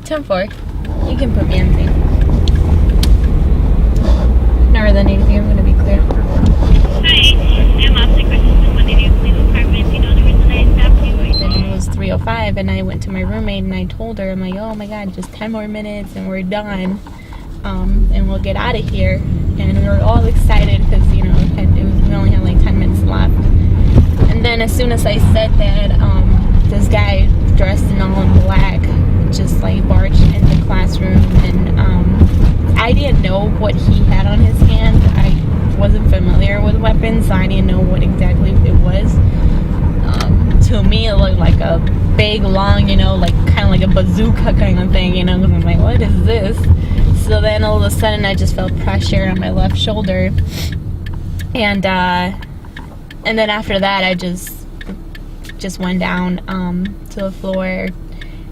10-4. You can put me in thing. Never done anything, I'm going to be clear. Hi, I'm Officer Christiansen, one of your police department. You know the reason I stopped you? And it was 3:05, and I went to my roommate and I told her, I'm like, oh my god, just 10 more minutes and we're done. And we'll get out of here. And we were all excited because, you know, we only had like 10 minutes left. And then as soon as I said that, this guy dressed in all in black just like barged in the classroom, and I didn't know what he had on his hand. I wasn't familiar with weapons, so I didn't know what exactly it was. To me, it looked like a big, long, you know, like kind of like a bazooka kind of thing, you know. I'm like, what is this? So then all of a sudden, I just felt pressure on my left shoulder, and then after that, I just went down to the floor,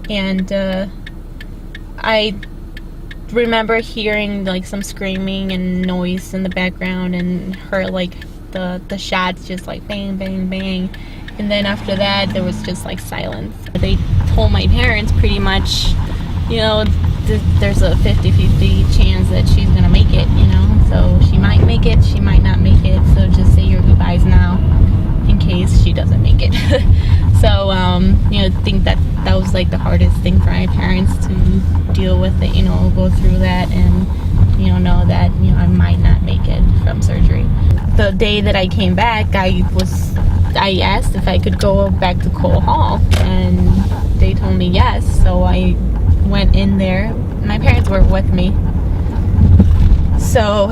and I remember hearing like some screaming and noise in the background, and heard like the shots just like bang, bang, bang. And then after that, there was just like silence. They told my parents pretty much, you know, there's a 50-50 chance that she's gonna make it, you know. So she might make it, she might not make it. So just say your goodbyes now, in case she doesn't make it. So, you know, I think that was like the hardest thing for my parents to deal with it, you know, go through that and, you know that, you know, I might not make it from surgery. The day that I came back, I asked if I could go back to Cole Hall, and they told me yes. So I went in there. My parents were with me. So,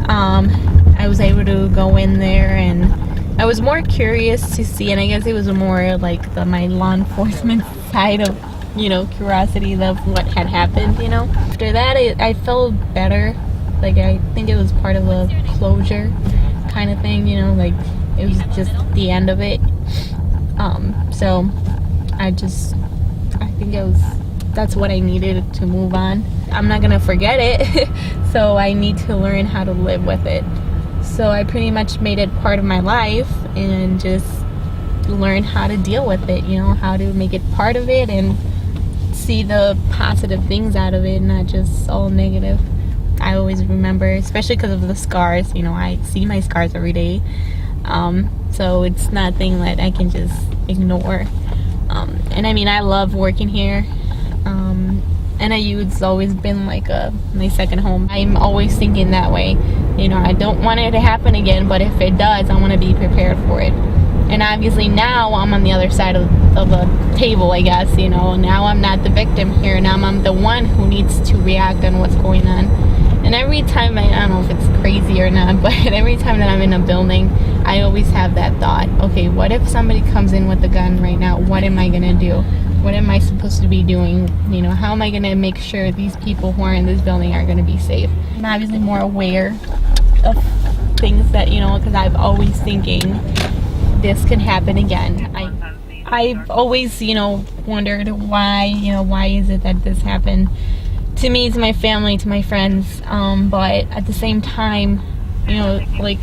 I was able to go in there, and I was more curious to see, and I guess it was more like my law enforcement side of, you know, curiosity of what had happened, you know. After that, I felt better. Like, I think it was part of a closure kind of thing, you know, like it was just the end of it. So I think that's what I needed to move on. I'm not gonna forget it, so I need to learn how to live with it. So I pretty much made it part of my life and just learned how to deal with it, you know, how to make it part of it and see the positive things out of it, not just all negative. I always remember, especially because of the scars, you know, I see my scars every day. So it's nothing that I can just ignore. And I mean, I love working here. NIU, it's always been like my second home. I'm always thinking that way. You know, I don't want it to happen again, but if it does, I want to be prepared for it. And obviously now I'm on the other side of the table, I guess, you know. Now I'm not the victim here. Now I'm the one who needs to react on what's going on. And every time, I don't know if it's crazy or not, but every time that I'm in a building, I always have that thought, okay, what if somebody comes in with a gun right now? What am I going to do? What am I supposed to be doing? You know, how am I going to make sure these people who are in this building are going to be safe? I'm obviously more aware of things that, you know, because I'm always thinking this can happen again. I've always, you know, wondered why is it that this happened to me, to my family, to my friends, but at the same time, you know, like,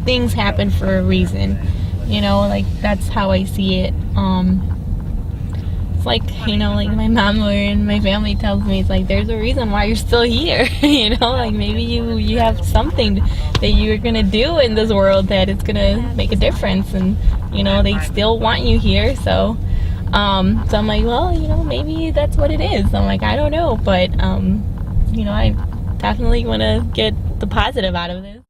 things happen for a reason, you know, like, that's how I see it. It's like, you know, like my mom and my family tells me, it's like, there's a reason why you're still here. You know, like, maybe you have something that you're gonna do in this world that it's gonna make a difference, and, you know, they still want you here. So so I'm like, well, you know, maybe that's what it is. I'm like, I don't know, but you know, I definitely want to get the positive out of this.